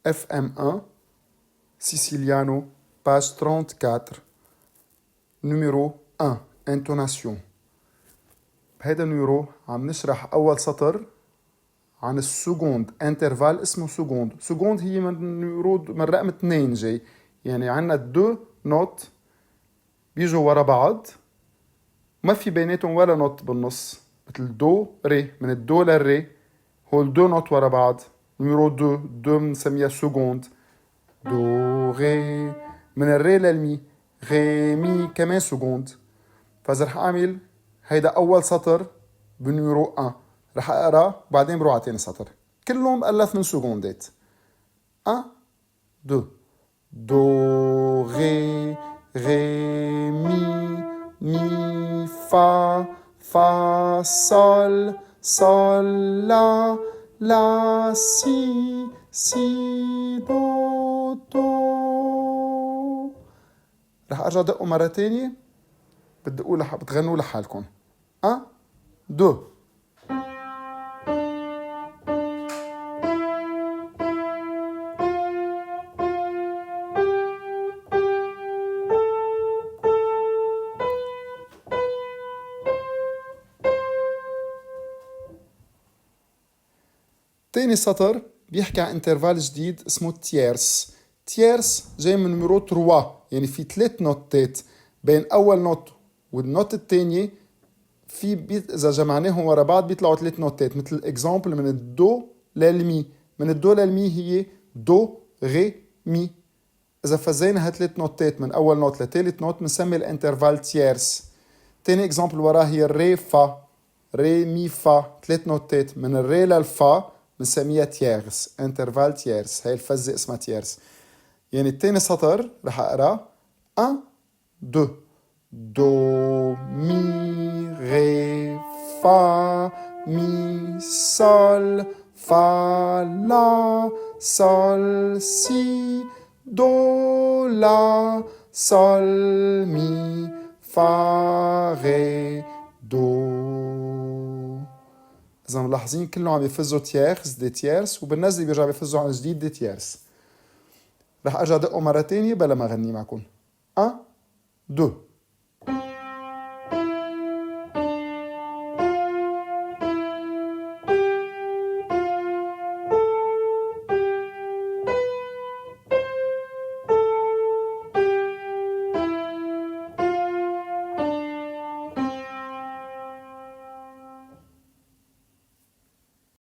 FM1 Siciliano page 34 numéro 1 intonation. بهذا النيورو عم نشرح أول سطر عن السكوند انترفال اسمه سكوند. سكوند هي من نيورو من رقم 2 جاي، يعني عنا دو نوت بيجوا ورا بعض ما في بيناتهم ولا نوت بالنص، مثل دو ري، من الدو للري هول دو نوت ورا بعض. نيورو دو بنسميها سكوند. دو ري، من الري للمي، ري مي كمان سكوند. فإذا رح أعمل هيدا أول سطر بنيورو 1 رح أقرأ وبعدين بروح على تاني سطر، كلهم مؤلف من سكوندات. 1 2 دو ري ري مي مي فا فا صول صول لا لا سي سي دو دو. رح أرجع دقه مرة تانية، بتغنوا لحالكم. 1 2. تاني سطر بيحكي عن انترفال جديد اسمه تيرس. تيرس جاي من نمرو 3، يعني في 3 نوتات بين أول نوت والنوت التانية. إذا جمعناهم ورا بعض بيطلعوا 3 نوتات، مثل اكزامبل من الدو للمي. من الدو للمي هي دو ري مي. إذا فزينا هالثلاث نوتات من أول نوت لثالث نوت بنسمي الانترفال تيرس. تاني اكزامبل وراه هي الري فا، ري مي فا، 3 نوتات من الري للفا بنسميها تيرس، انترفال تيرس. هاي الفزة اسمها تيرس. يعني التاني سطر رح أقرأ 1 2 دو مي ري فا مي صول فا لا صول سي دو لا صول مي فا ري دو. إذا ملاحظين كلهم عم يفزوا تيرس دي تيرس، وبالنزل بيرجع بيفزوا عن جديد دي تيرس. رح أرجع دقه مرة تانية بلا ما أغني معكم. 1 2